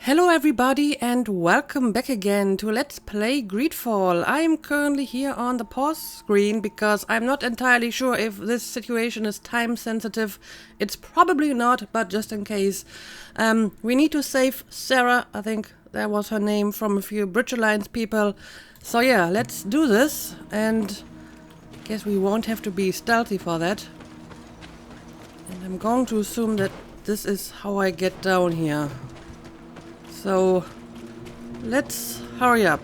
Hello everybody and welcome back again to Let's Play Greedfall. I am currently here on the pause screen because I'm not entirely sure if this situation is time sensitive. It's probably not, but just in case. We need to save Sarah, I think that was her name, from a few Bridge Alliance people. So yeah, let's do this, and I guess we won't have to be stealthy for that. And I'm going to assume that this is how I get down here. So, let's hurry up.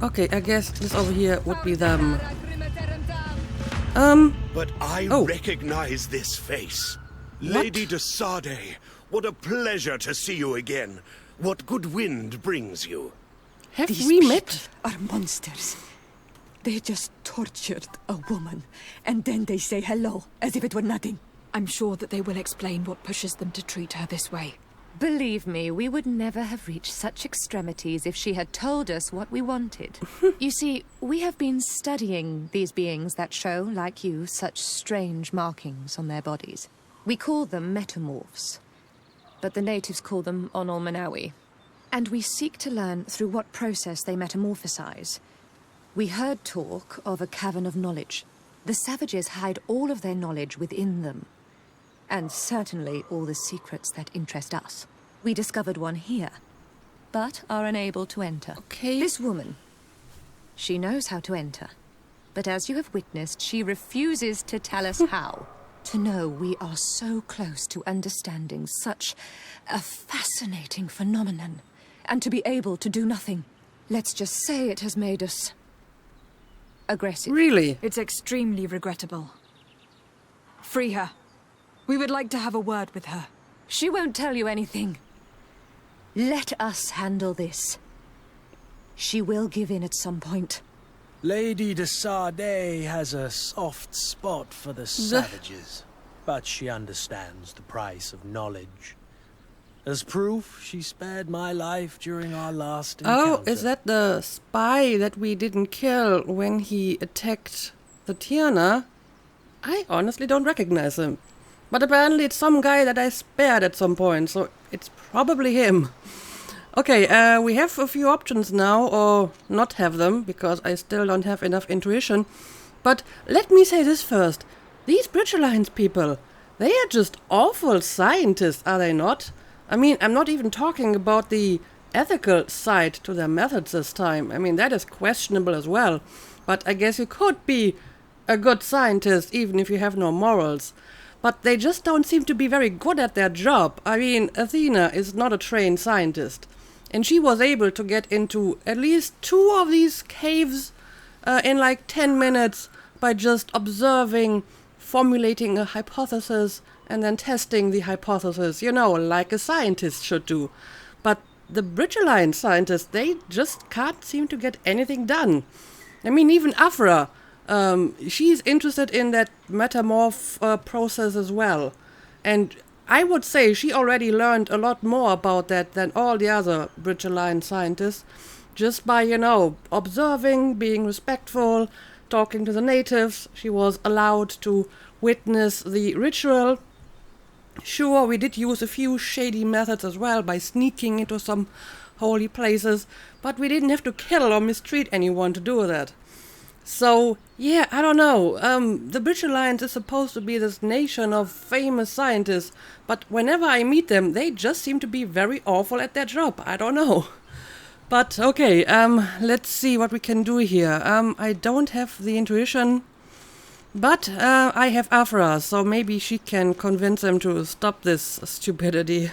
Okay, I guess this over here would be them. But I recognize this face. What? Lady de Sade, what a pleasure to see you again. What good wind brings you? Have These we people met? are monsters. They just tortured a woman, and then they say hello, as if it were nothing. I'm sure that they will explain what pushes them to treat her this way. Believe me, we would never have reached such extremities if she had told us what we wanted. You see, we have been studying these beings that show, like you, such strange markings on their bodies. We call them metamorphs, but the natives call them Onol Manawi. And we seek to learn through what process they metamorphosize. We heard talk of a cavern of knowledge. The savages hide all of their knowledge within them. And certainly all the secrets that interest us. We discovered one here, but are unable to enter. Okay. This woman, she knows how to enter. But as you have witnessed, she refuses to tell us how. To know we are so close to understanding such a fascinating phenomenon, and to be able to do nothing. Let's just say it has made us aggressive. Really? It's extremely regrettable. Free her. We would like to have a word with her. She won't tell you anything. Let us handle this. She will give in at some point. Lady de Sade has a soft spot for the savages, but she understands the price of knowledge. As proof, she spared my life during our last encounter. Oh, is that the spy that we didn't kill when he attacked the Tiana? I honestly don't recognize him. But apparently it's some guy that I spared at some point, so it's probably him. Okay, we have a few options now, or not have them, because I still don't have enough intuition. But let me say this first. These Bridge Alliance people, they are just awful scientists, are they not? I mean, I'm not even talking about the ethical side to their methods this time. I mean, that is questionable as well. But I guess you could be a good scientist even if you have no morals. But they just don't seem to be very good at their job. I mean, Athena is not a trained scientist. And she was able to get into at least 2 of these caves in like 10 minutes by just observing, formulating a hypothesis, and then testing the hypothesis, you know, like a scientist should do. But the Bridge Alliance scientists, they just can't seem to get anything done. I mean, even Afra, she's interested in that metamorph process as well. And I would say she already learned a lot more about that than all the other Bridge Alliance scientists, just by, you know, observing, being respectful, talking to the natives. She was allowed to witness the ritual. Sure, we did use a few shady methods as well by sneaking into some holy places, but we didn't have to kill or mistreat anyone to do that. So, yeah, I don't know. The Bridge Alliance is supposed to be this nation of famous scientists, but whenever I meet them, they just seem to be very awful at their job. I don't know. But, okay, let's see what we can do here. I don't have the intuition, but I have Afra, so maybe she can convince them to stop this stupidity.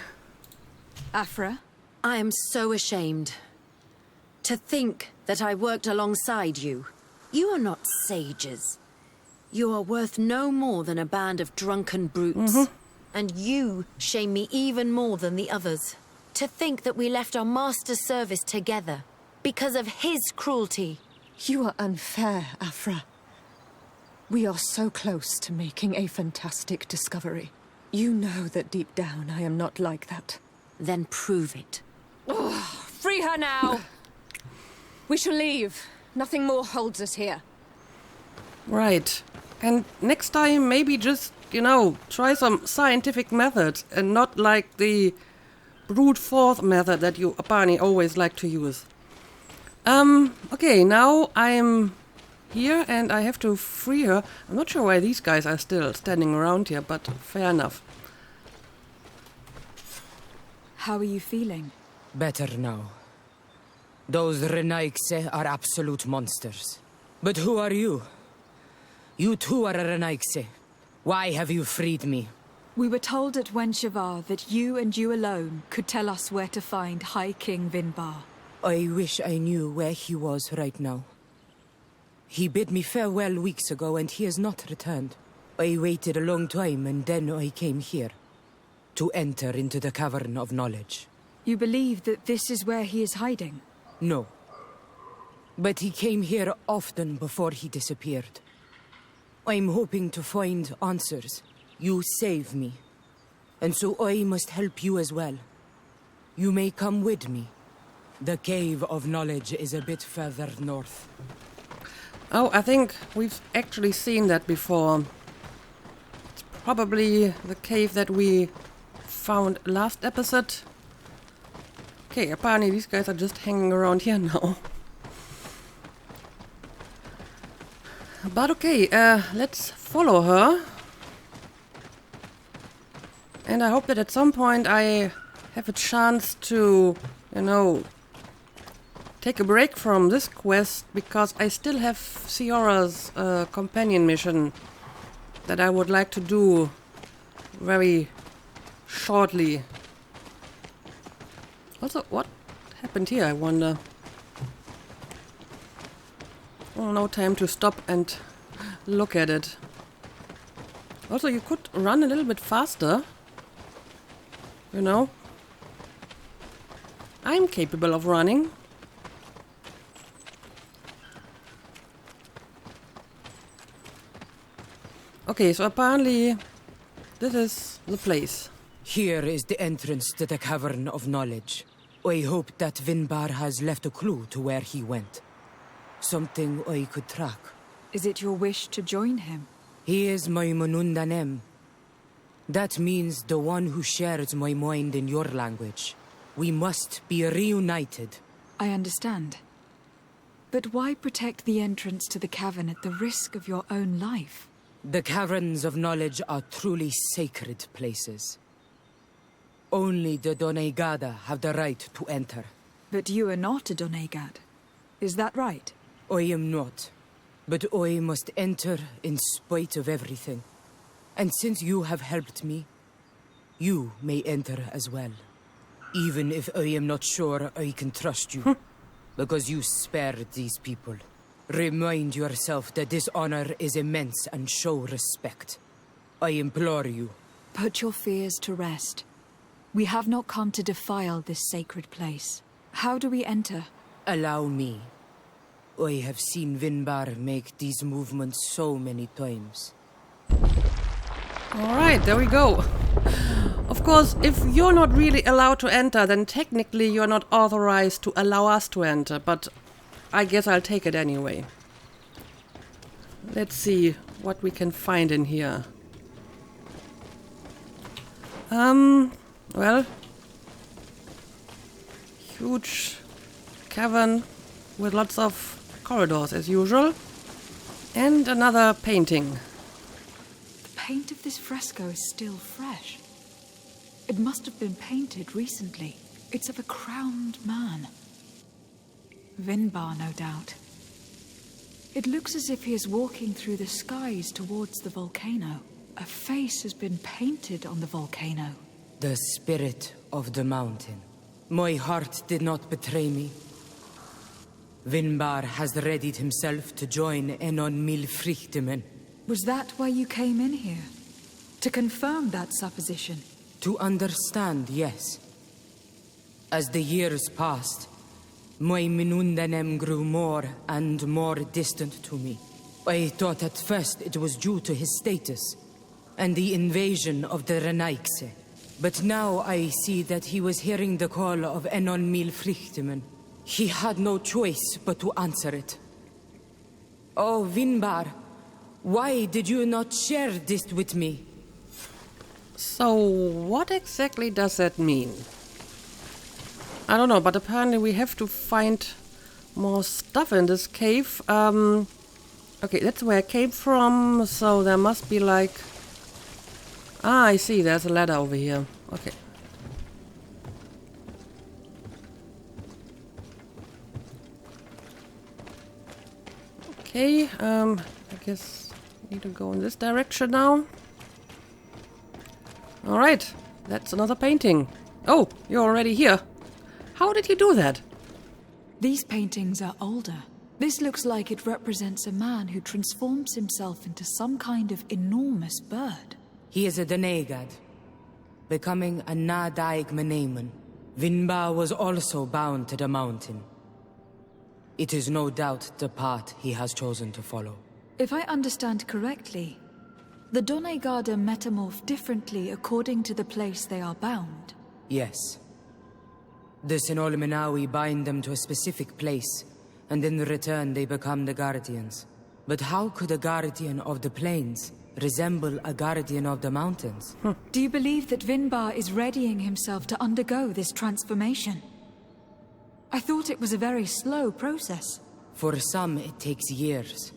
Afra? I am so ashamed. To think that I worked alongside you. You are not sages. You are worth no more than a band of drunken brutes. And you shame me even more than the others. To think that we left our master's service together because of his cruelty. You are unfair, Afra. We are so close to making a fantastic discovery. You know that deep down I am not like that. Then prove it. Free her now! We shall leave. Nothing more holds us here. Right. And next time, maybe just, try some scientific methods and not like the brute force method that you, Apani, always like to use. Okay, now I'm here and I have to free her. I'm not sure why these guys are still standing around here, but fair enough. How are you feeling? Better now. Those Renaigse are absolute monsters. But who are you? You too are a Renaigse. Why have you freed me? We were told at Wenshavar that you and you alone could tell us where to find High King Vinbar. I wish I knew where he was right now. He bid me farewell weeks ago and he has not returned. I waited a long time and then I came here. To enter into the Cavern of Knowledge. You believe that this is where he is hiding? No. But he came here often before he disappeared. I'm hoping to find answers. You save me. And so I must help you as well. You may come with me. The Cave of Knowledge is a bit further north. Oh, I think we've actually seen that before. It's probably the cave that we found last episode. Okay, apparently these guys are just hanging around here now. But okay, let's follow her. And I hope that at some point I have a chance to, take a break from this quest, because I still have Ciora's companion mission that I would like to do very shortly. Also, what happened here, I wonder? Oh, no time to stop and look at it. Also, you could run a little bit faster. I'm capable of running. Okay, so apparently this is the place. Here is the entrance to the Cavern of Knowledge. I hope that Vinbar has left a clue to where he went. Something I could track. Is it your wish to join him? He is my Munundanem. That means the one who shares my mind in your language. We must be reunited. I understand. But why protect the entrance to the cavern at the risk of your own life? The Caverns of Knowledge are truly sacred places. Only the Doneigada have the right to enter. But you are not a Doneigad. Is that right? I am not. But I must enter in spite of everything. And since you have helped me, you may enter as well. Even if I am not sure I can trust you. Because you spared these people. Remind yourself that this honor is immense and show respect. I implore you. Put your fears to rest. We have not come to defile this sacred place. How do we enter? Allow me. I have seen Vinbar make these movements so many times. Alright, there we go. Of course, if you're not really allowed to enter, then technically you're not authorized to allow us to enter, but I guess I'll take it anyway. Let's see what we can find in here. Well, huge cavern with lots of corridors as usual. And another painting. The paint of this fresco is still fresh. It must have been painted recently. It's of a crowned man. Vinbar, no doubt. It looks as if he is walking through the skies towards the volcano. A face has been painted on the volcano. The spirit of the mountain. My heart did not betray me. Vinbar has readied himself to join Enon Milfrichtemen. Was that why you came in here? To confirm that supposition? To understand, yes. As the years passed, my Minundanem grew more and more distant to me. I thought at first it was due to his status and the invasion of the Renaigse. But now I see that he was hearing the call of Enon Milfrichtemen. He had no choice but to answer it. Oh, Vinbar, Why did you not share this with me? So, what exactly does that mean? I don't know, but apparently we have to find more stuff in this cave. Okay, that's where I came from, so there must be like... Ah, I see, there's a ladder over here. Okay. Okay, I guess I need to go in this direction now. Alright, that's another painting. Oh, you're already here. How did you do that? These paintings are older. This looks like it represents a man who transforms himself into some kind of enormous bird. He is a Donegad, becoming a Nadaig Meneman. Vinbar was also bound to the mountain. It is no doubt the path he has chosen to follow. If I understand correctly, the Donegada metamorph differently according to the place they are bound. Yes. The Sinolmenawi bind them to a specific place, and in return they become the Guardians. But how could a Guardian of the Plains resemble a Guardian of the Mountains? Do you believe that Vinbar is readying himself to undergo this transformation? I thought it was a very slow process. For some, it takes years.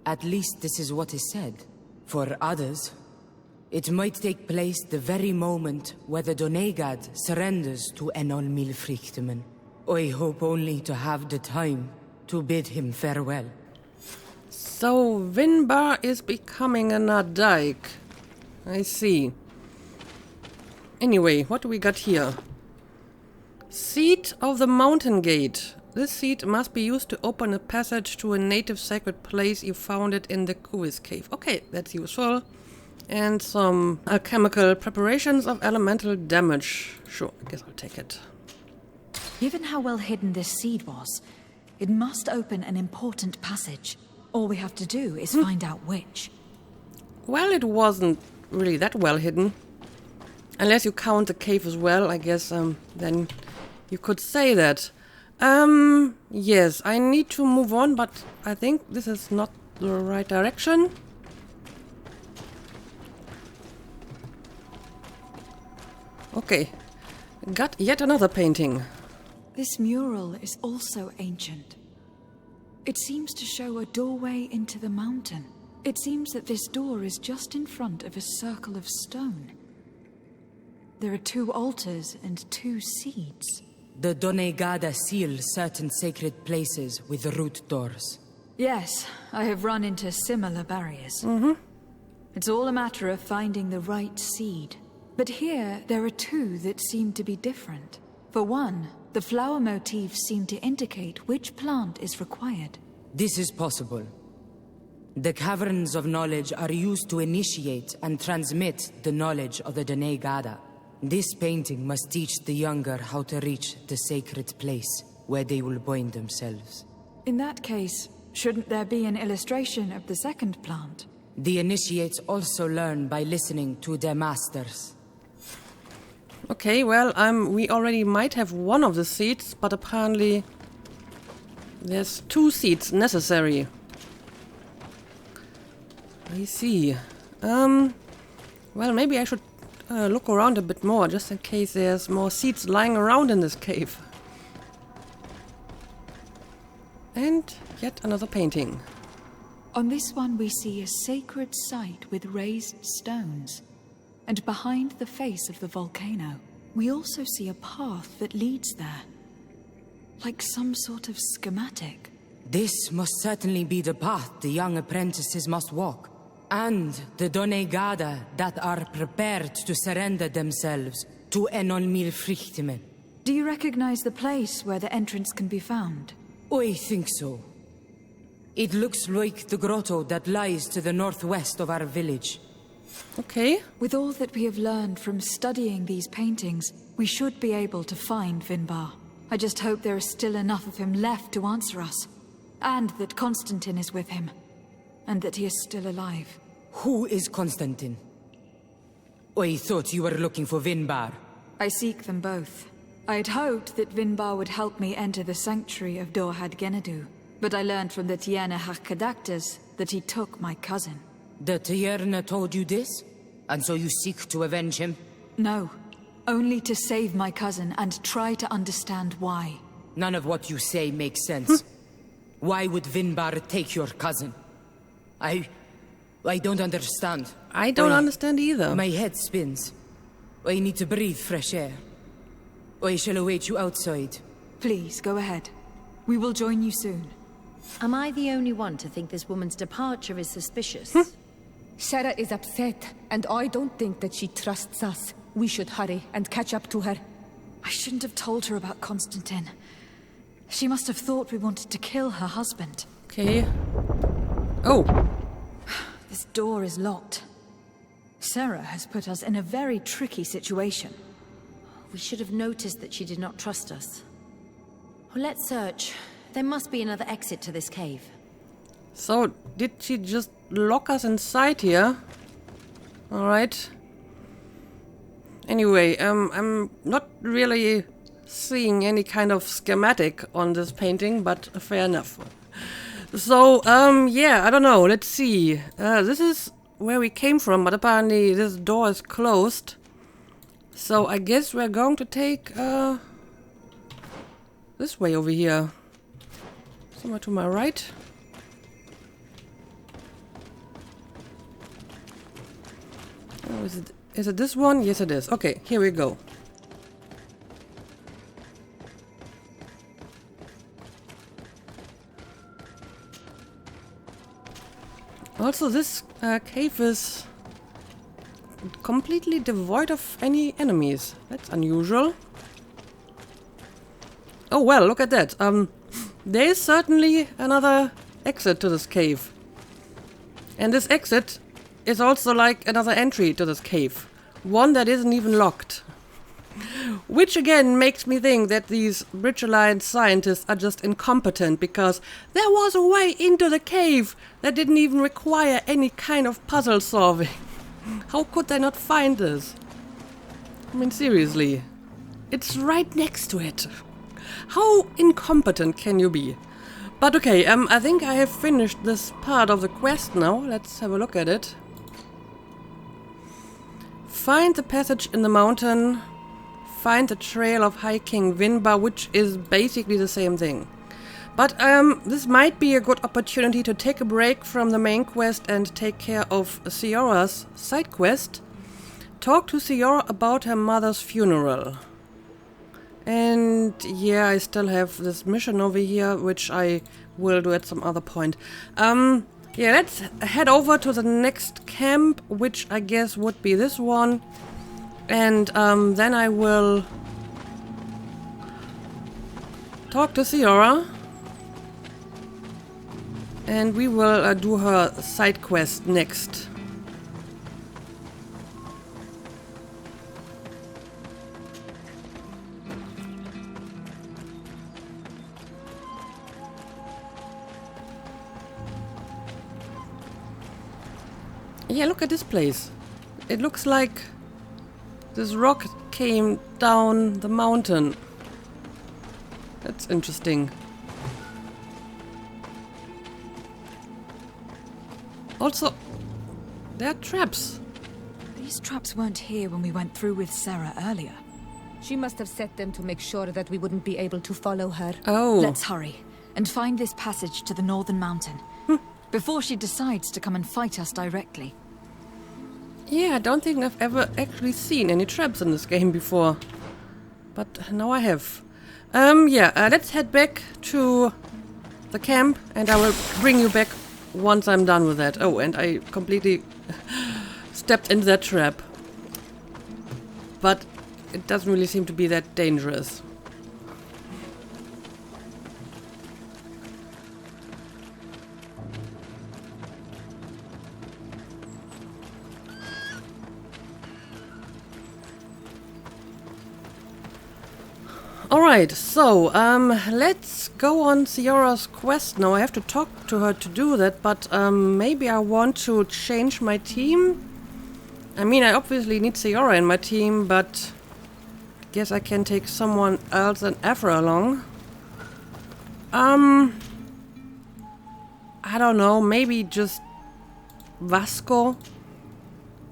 At least this is what is said. For others, it might take place the very moment where the Donegad surrenders to Enol Milfrichtemen. I hope only to have the time to bid him farewell. So, Vinbar is becoming a Nadaig. I see. Anyway, what do we got here? Seed of the Mountain Gate. This seed must be used to open a passage to a native sacred place. You found it in the Kuis cave. Okay, that's useful. And some alchemical preparations of elemental damage. Sure, I guess I'll take it. Given how well hidden this seed was, it must open an important passage. All we have to do is find out which. Well, it wasn't really that well hidden. Unless you count the cave as well, I guess, then you could say that. Yes, I need to move on, but I think this is not the right direction. Okay, got yet another painting. This mural is also ancient. It seems to show a doorway into the mountain. It seems that this door is just in front of a circle of stone. There are 2 altars and 2 seeds. The Donegada seal certain sacred places with root doors. Yes, I have run into similar barriers. It's all a matter of finding the right seed. But here, there are 2 that seem to be different. For one, the flower motifs seem to indicate which plant is required. This is possible. The Caverns of Knowledge are used to initiate and transmit the knowledge of the Donegada. This painting must teach the younger how to reach the sacred place where they will bind themselves. In that case, shouldn't there be an illustration of the second plant? The initiates also learn by listening to their masters. Okay, well, we already might have one of the seeds, but apparently there's 2 seeds necessary. I see. Well, maybe I should look around a bit more, just in case there's more seeds lying around in this cave. And yet another painting. On this one we see a sacred site with raised stones. And behind the face of the volcano, we also see a path that leads there. Like some sort of schematic. This must certainly be the path the young apprentices must walk. And the Donegada that are prepared to surrender themselves to Enol Milfrichtemen. Do you recognize the place where the entrance can be found? I think so. It looks like the grotto that lies to the northwest of our village. Okay. With all that we have learned from studying these paintings, we should be able to find Vinbar. I just hope there is still enough of him left to answer us. And that Constantine is with him. And that he is still alive. Who is Constantine? I thought you were looking for Vinbar. I seek them both. I had hoped that Vinbar would help me enter the sanctuary of Dorhad Genadu. But I learned from the Tiana Hakadactors that he took my cousin. The Tierna told you this? And so you seek to avenge him? No. Only to save my cousin and try to understand why. None of what you say makes sense. Why would Vinbar take your cousin? I don't understand. I don't understand either. My head spins. I need to breathe fresh air. I shall await you outside. Please, go ahead. We will join you soon. Am I the only one to think this woman's departure is suspicious? Sarah is upset, and I don't think that she trusts us. We should hurry and catch up to her. I shouldn't have told her about Constantine. She must have thought we wanted to kill her husband. Okay. Oh. This door is locked. Sarah has put us in a very tricky situation. We should have noticed that she did not trust us. Well, let's search. There must be another exit to this cave. So, did she just lock us inside here? Alright. Anyway, I'm not really seeing any kind of schematic on this painting, but fair enough. So, yeah, I don't know. Let's see. This is where we came from, but apparently this door is closed. So, I guess we're going to take, this way over here. Somewhere to my right. Oh, is it this one? Yes, it is. Okay, here we go. Also, this cave is completely devoid of any enemies. That's unusual. Oh well, look at that. There is certainly another exit to this cave. And this exit is also like another entry to this cave. One that isn't even locked. Which again makes me think that these Bridge Alliance scientists are just incompetent, because there was a way into the cave that didn't even require any kind of puzzle solving. How could they not find this? I mean, seriously. It's right next to it. How incompetent can you be? But okay, I think I have finished this part of the quest now. Let's have a look at it. Find the passage in the mountain. Find the trail of High King Vinbar, which is basically the same thing. But this might be a good opportunity to take a break from the main quest and take care of Siora's side quest. Talk to Siora about her mother's funeral. And yeah, I still have this mission over here, which I will do at some other point. Yeah, let's head over to the next camp, which I guess would be this one. And then I will talk to Siora. And we will do her side quest next. Yeah, look at this place. It looks like this rock came down the mountain. That's interesting. Also, there are traps. These traps weren't here when we went through with Sarah earlier. She must have set them to make sure that we wouldn't be able to follow her. Oh. Let's hurry and find this passage to the northern mountain before she decides to come and fight us directly. Yeah, I don't think I've ever actually seen any traps in this game before. But now I have. Let's head back to the camp and I will bring you back once I'm done with that. Oh, and I completely stepped into that trap. But it doesn't really seem to be that dangerous. Alright, so, let's go on Siora's quest now. I have to talk to her to do that, but maybe I want to change my team? I mean, I obviously need Siora in my team, but I guess I can take someone else than Afra along. I don't know, maybe just Vasco.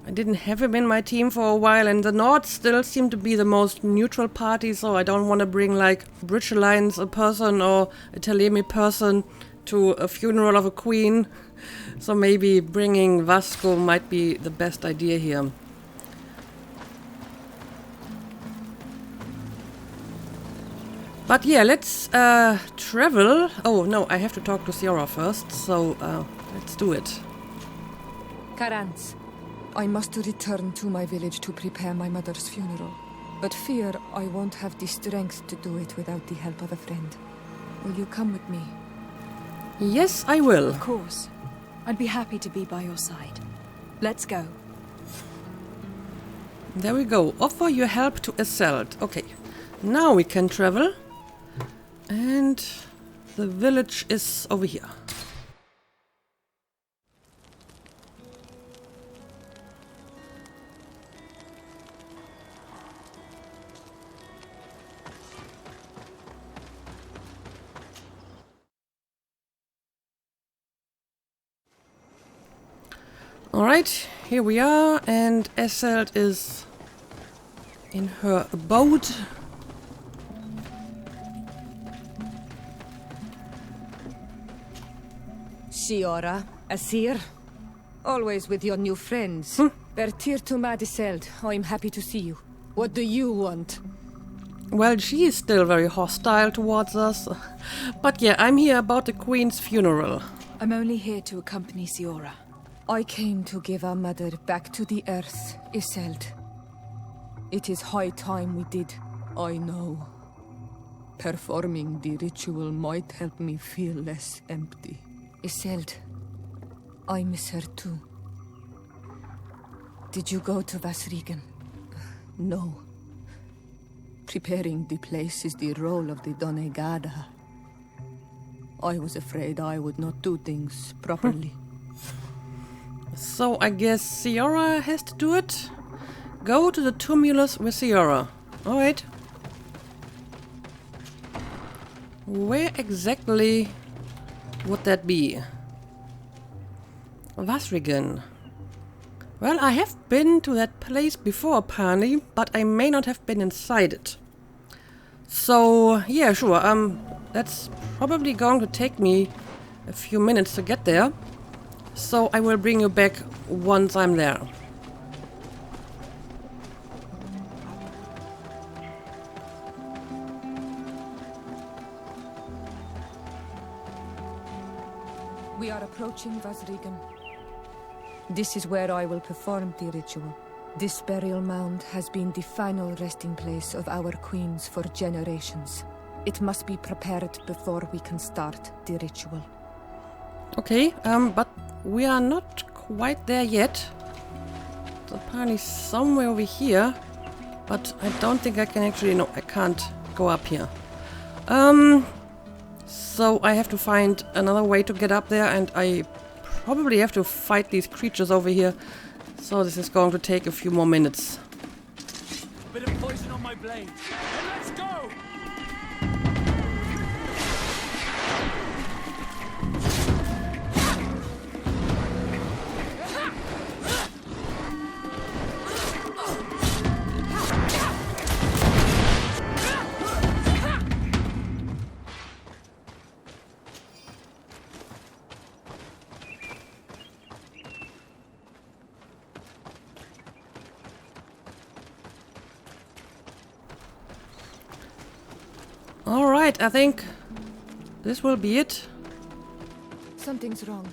I didn't have him in my team for a while, and the Nords still seem to be the most neutral party, so I don't want to bring like Bridge Alliance a person or a Telemi person to a funeral of a queen. So maybe bringing Vasco might be the best idea here. But yeah, let's travel. Oh no, I have to talk to Ciara first, so let's do it. Carans, I must return to my village to prepare my mother's funeral. But fear I won't have the strength to do it without the help of a friend. Will you come with me? Yes, I will. Of course. I'd be happy to be by your side. Let's go. There we go. Offer your help to Assault. Okay. Now we can travel. And the village is over here. Alright, here we are, and Assault is in her abode. Ciara, Asir. Always with your new friends. Bertir to Madiseld, I'm happy to see you. What do you want? Well, she is still very hostile towards us. But yeah, I'm here about the Queen's funeral. I'm only here to accompany Ciara. I came to give our mother back to the earth, Iselt. It is high time we did, I know. Performing the ritual might help me feel less empty. Iselt, I miss her too. Did you go to Vasrigan? No. Preparing the place is the role of the Donegada. I was afraid I would not do things properly. So I guess Ciara has to do it? Go to the tumulus with Ciara. Alright. Where exactly would that be? Vasrigan. Well, I have been to that place before apparently, but I may not have been inside it. So, yeah, sure. That's probably going to take me a few minutes to get there. So I will bring you back once I'm there. We are approaching Vasrigan. This is where I will perform the ritual. This burial mound has been the final resting place of our queens for generations. It must be prepared before we can start the ritual. Okay, but we are not quite there yet. It's apparently somewhere over here, but I don't think I can actually... No, I can't go up here. So I have to find another way to get up there, and I probably have to fight these creatures over here. So this is going to take a few more minutes. Bit of poison on my blade. And let's go! Alright, I think this will be it. Something's wrong.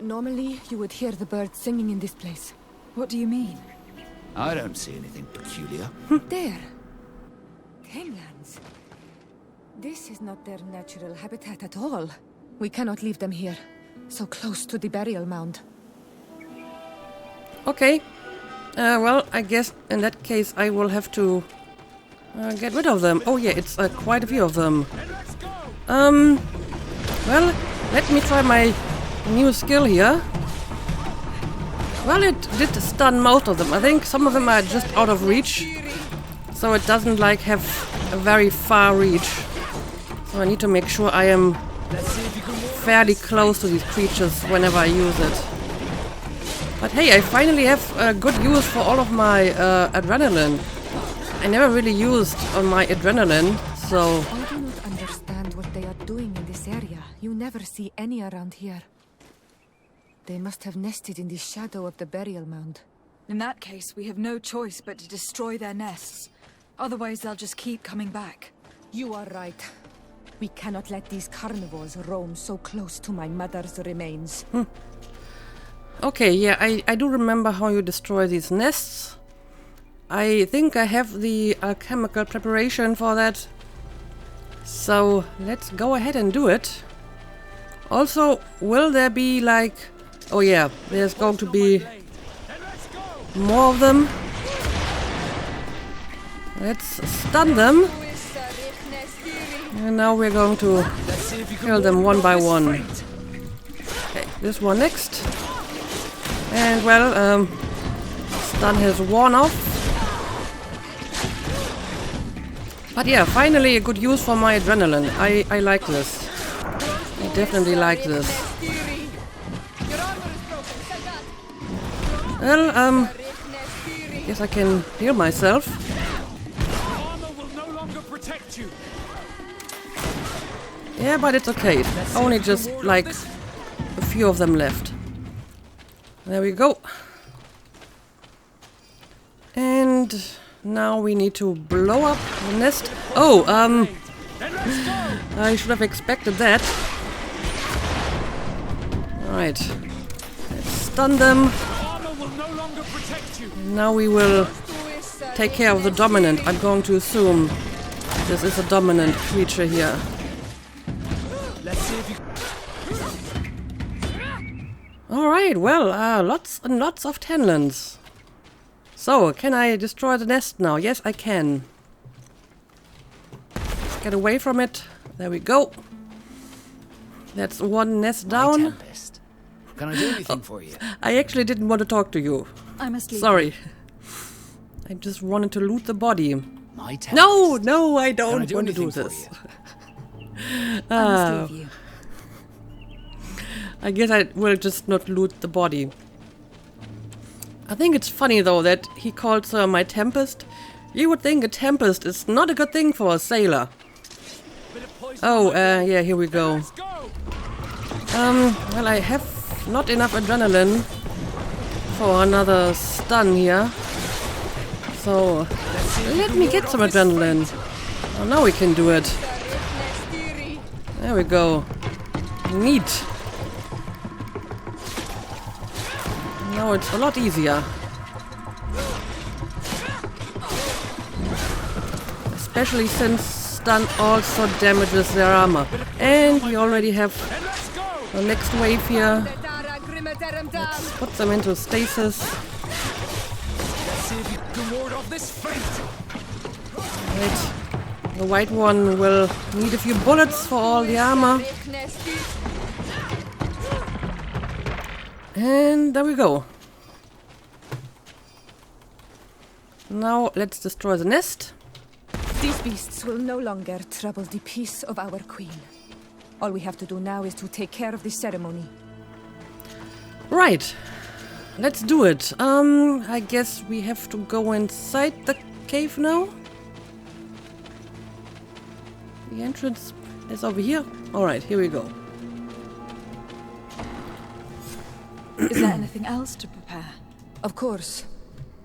Normally, you would hear the birds singing in this place. What do you mean? I don't see anything peculiar. There. Tamelands. This is not their natural habitat at all. We cannot leave them here, so close to the burial mound. Okay. Well, I guess in that case I will have to get rid of them. Oh yeah, it's quite a few of them. Well, let me try my new skill here. Well, it did stun most of them. I think some of them are just out of reach. So it doesn't like have a very far reach. So I need to make sure I am fairly close to these creatures whenever I use it. But hey, I finally have good use for all of my adrenaline. I never really used on my adrenaline, so... I do not understand what they are doing in this area. You never see any around here. They must have nested in the shadow of the burial mound. In that case, we have no choice but to destroy their nests. Otherwise, they'll just keep coming back. You are right. We cannot let these carnivores roam so close to my mother's remains. Okay, yeah, I do remember how you destroy these nests. I think I have the alchemical preparation for that. So, let's go ahead and do it. Also, will there be like... Oh yeah, there's going to be more of them. Let's stun them. And now we're going to kill them one by one. Okay, this one next. And well, stun has worn off. But yeah, finally a good use for my adrenaline. I like this. I definitely like this. Well, guess I can heal myself. Yeah, but it's okay. Only just like a few of them left. There we go. And now we need to blow up the nest. Oh, I should have expected that. Alright. Let's stun them. Now we will take care of the dominant. I'm going to assume this is a dominant creature here. Alright, well, lots and lots of Tenlins. So, can I destroy the nest now? Yes, I can. Let's get away from it. There we go. That's one nest down. Tempest. Can I do anything for you? I actually didn't want to talk to you. I must leave. Sorry. I just wanted to loot the body. My Tempest. No, I don't do want to do anything for this. I must leave you. I guess I will just not loot the body. I think it's funny though that he calls her my Tempest. You would think a Tempest is not a good thing for a sailor. Oh, yeah, here we go. Well, I have not enough adrenaline for another stun here. So, let me get some adrenaline. Oh, now we can do it. There we go. Neat. Now it's a lot easier. Especially since stun also damages their armor. And we already have the next wave here. Let's put them into stasis. Right. The white one will need a few bullets for all the armor. And there we go. Now let's destroy the nest. These beasts will no longer trouble the peace of our queen. All we have to do now is to take care of the ceremony. Right. Let's do it. I guess we have to go inside the cave now. The entrance is over here. Alright, here we go. Is there anything else to prepare? Of course.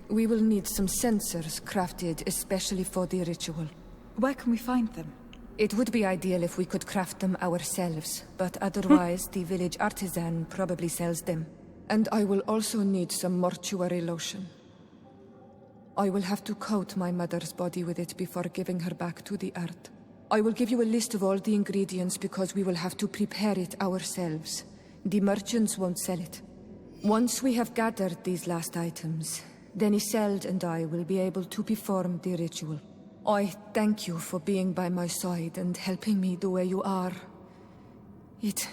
We will need some sensors crafted especially for the ritual. Where can we find them? It would be ideal if we could craft them ourselves, but otherwise the village artisan probably sells them. And I will also need some mortuary lotion. I will have to coat my mother's body with it before giving her back to the earth. I will give you a list of all the ingredients because we will have to prepare it ourselves. The merchants won't sell it. Once we have gathered these last items, then Isolde and I will be able to perform the ritual. I thank you for being by my side and helping me the way you are. It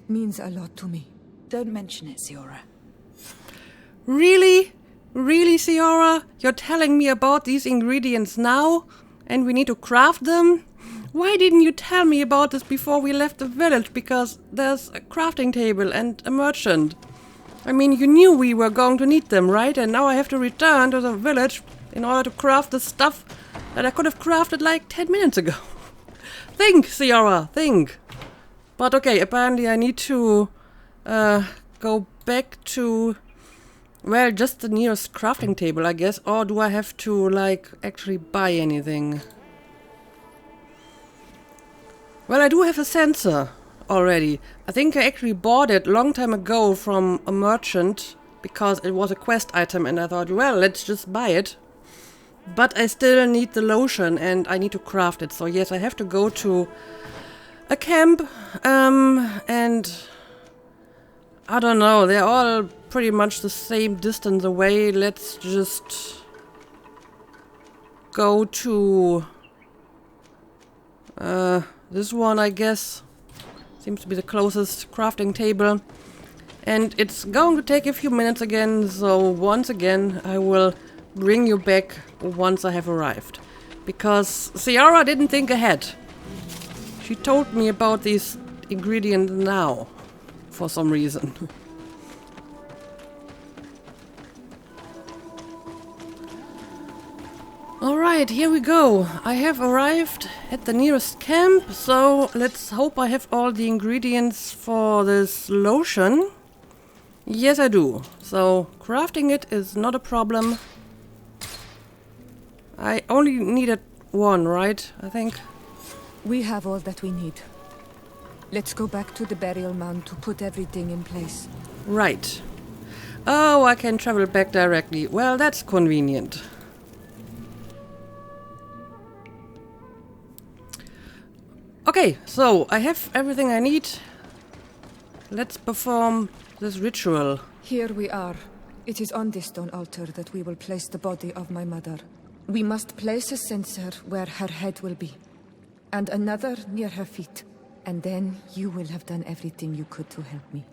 means a lot to me. Don't mention it, Ciora. Really? Really, Ciora? You're telling me about these ingredients now? And we need to craft them? Why didn't you tell me about this before we left the village? Because there's a crafting table and a merchant. I mean, you knew we were going to need them, right? And now I have to return to the village in order to craft the stuff that I could have crafted like 10 minutes ago. Think, Ciara, think. But okay, apparently I need to go back to, well, just the nearest crafting table, I guess. Or do I have to, like, actually buy anything? Well, I do have a sensor already. I think I actually bought it long time ago from a merchant because it was a quest item and I thought, well, let's just buy it. But I still need the lotion and I need to craft it. So yes, I have to go to a camp and I don't know, they're all pretty much the same distance away. Let's just go to this one, I guess. Seems to be the closest crafting table. And it's going to take a few minutes again, so once again I will bring you back once I have arrived. Because Ciara didn't think ahead. She told me about these ingredients now, for some reason. Alright, here we go. I have arrived at the nearest camp, so let's hope I have all the ingredients for this lotion. Yes, I do. So, crafting it is not a problem. I only needed one, right? I think. We have all that we need. Let's go back to the burial mound to put everything in place. Right. Oh, I can travel back directly. Well, that's convenient. Okay, so I have everything I need. Let's perform this ritual. Here we are. It is on this stone altar that we will place the body of my mother. We must place a censer where her head will be, and another near her feet. And then you will have done everything you could to help me.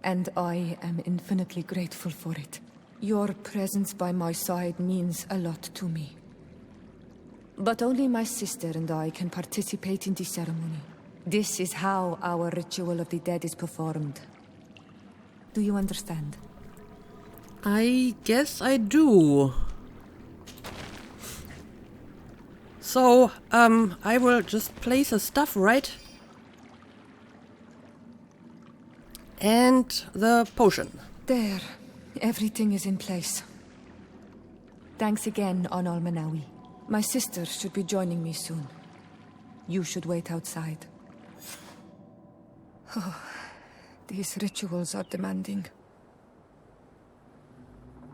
And I am infinitely grateful for it. Your presence by my side means a lot to me. But only my sister and I can participate in the ceremony. This is how our ritual of the dead is performed. Do you understand? I guess I do. So, I will just place the stuff, right? And the potion. There. Everything is in place. Thanks again, Onol Manawi. My sister should be joining me soon. You should wait outside. Oh, these rituals are demanding.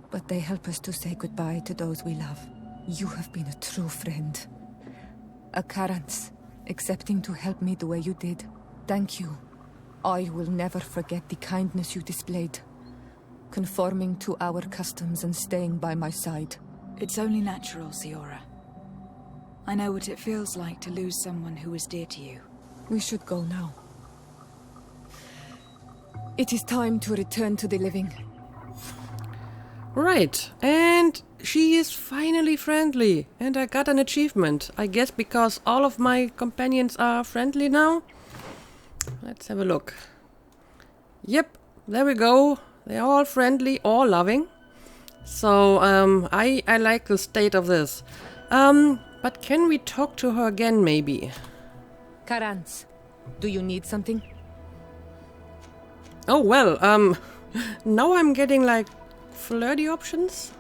But they help us to say goodbye to those we love. You have been a true friend. A Karans, accepting to help me the way you did. Thank you. I will never forget the kindness you displayed. Conforming to our customs and staying by my side. It's only natural, Ciara. I know what it feels like to lose someone who was dear to you. We should go now. It is time to return to the living. Right, and she is finally friendly. And I got an achievement. I guess because all of my companions are friendly now. Let's have a look. Yep, there we go. They're all friendly, all loving. So, I like the state of this. But can we talk to her again, maybe? Karans, do you need something? Oh, well, now I'm getting, like, flirty options?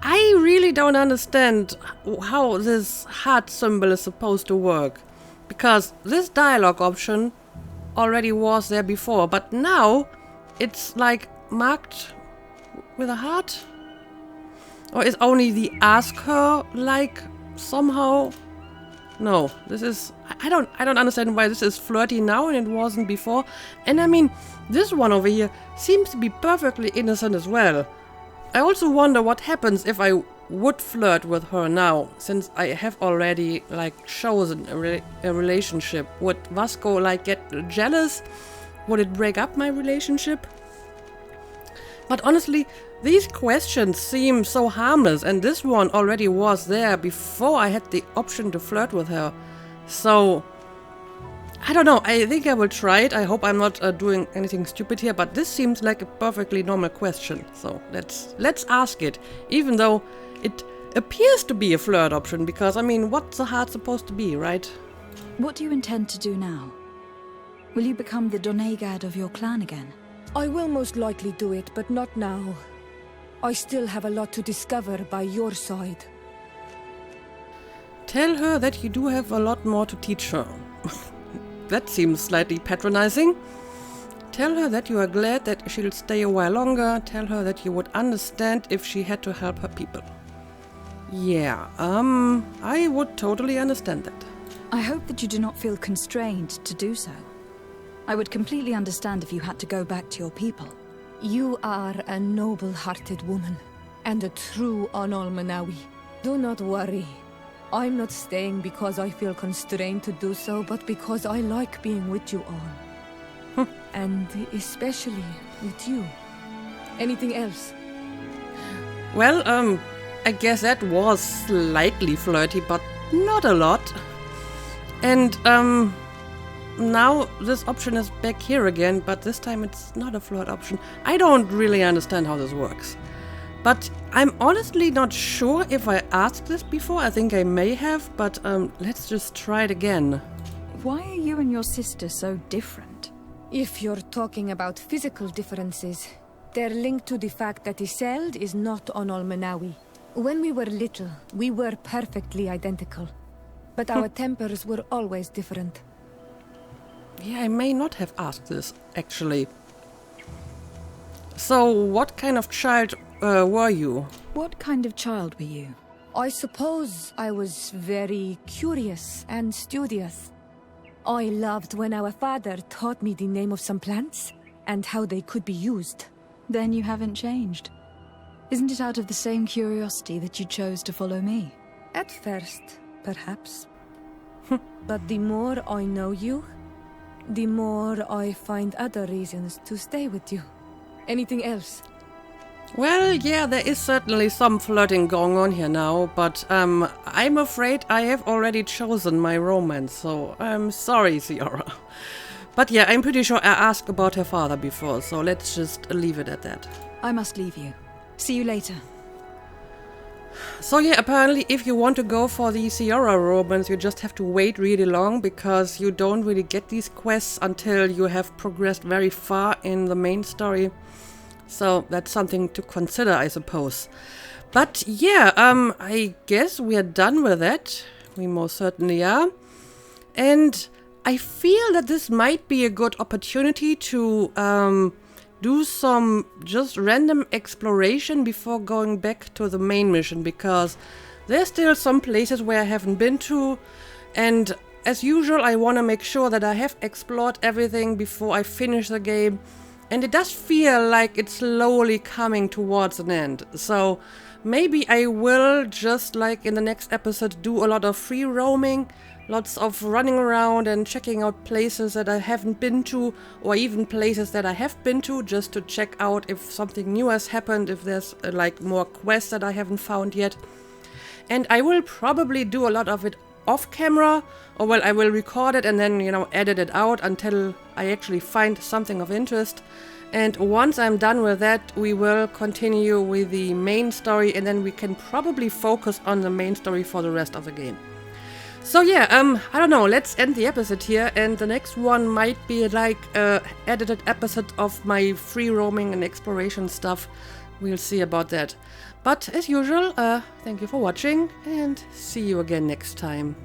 I really don't understand how this heart symbol is supposed to work. Because this dialogue option already was there before, but now it's, like, marked with a heart? Or is only the ask her like somehow? No, this is I don't understand why this is flirty now and it wasn't before. And I mean, this one over here seems to be perfectly innocent as well. I also wonder what happens if I would flirt with her now, since I have already like chosen a relationship. Would Vasco like get jealous? Would it break up my relationship? But honestly, These questions seem so harmless, and this one already was there before I had the option to flirt with her. So, I don't know, I think I will try it. I hope I'm not doing anything stupid here, but this seems like a perfectly normal question. So, let's ask it, even though it appears to be a flirt option, because, I mean, what's the heart supposed to be, right? What do you intend to do now? Will you become the Donegad of your clan again? I will most likely do it, but not now. I still have a lot to discover by your side. Tell her that you do have a lot more to teach her. That seems slightly patronizing. Tell her that you are glad that she'll stay a while longer. Tell her that you would understand if she had to help her people. Yeah, I would totally understand that. I hope that you do not feel constrained to do so. I would completely understand if you had to go back to your people. You are a noble-hearted woman, and a true Onol Manawi. Do not worry. I'm not staying because I feel constrained to do so, but because I like being with you all. And especially with you. Anything else? Well, I guess that was slightly flirty, but not a lot. And, now this option is back here again, but this time it's not a flirt option. I don't really understand how this works. But I'm honestly not sure if I asked this before. I think I may have, but let's just try it again. Why are you and your sister so different? If you're talking about physical differences, they're linked to the fact that Iseult is not Onol Manawi. When we were little, we were perfectly identical. But our tempers were always different. Yeah, I may not have asked this, actually. So, what kind of child were you? What kind of child were you? I suppose I was very curious and studious. I loved when our father taught me the name of some plants and how they could be used. Then you haven't changed. Isn't it out of the same curiosity that you chose to follow me? At first, perhaps. But the more I know you, the more I find other reasons to stay with you. Anything else? Well, yeah, there is certainly some flirting going on here now, but I'm afraid I have already chosen my romance, so I'm sorry, Ciara. But yeah, I'm pretty sure I asked about her father before, so let's just leave it at that. I must leave you. See you later. So yeah, apparently if you want to go for the Ciara romance, you just have to wait really long, because you don't really get these quests until you have progressed very far in the main story. So that's something to consider, I suppose. But yeah, I guess we are done with that. We most certainly are. And I feel that this might be a good opportunity to do some just random exploration before going back to the main mission, because there's still some places where I haven't been to, and as usual I want to make sure that I have explored everything before I finish the game, and it does feel like it's slowly coming towards an end. So maybe I will, just like in the next episode, do a lot of free roaming, lots of running around and checking out places that I haven't been to, or even places that I have been to, just to check out if something new has happened, if there's like more quests that I haven't found yet. And I will probably do a lot of it off camera, or well, I will record it and then, you know, edit it out until I actually find something of interest. And once I'm done with that, we will continue with the main story, and then we can probably focus on the main story for the rest of the game. So yeah, I don't know, let's end the episode here, and the next one might be like a edited episode of my free roaming and exploration stuff. We'll see about that. But as usual, thank you for watching, and see you again next time.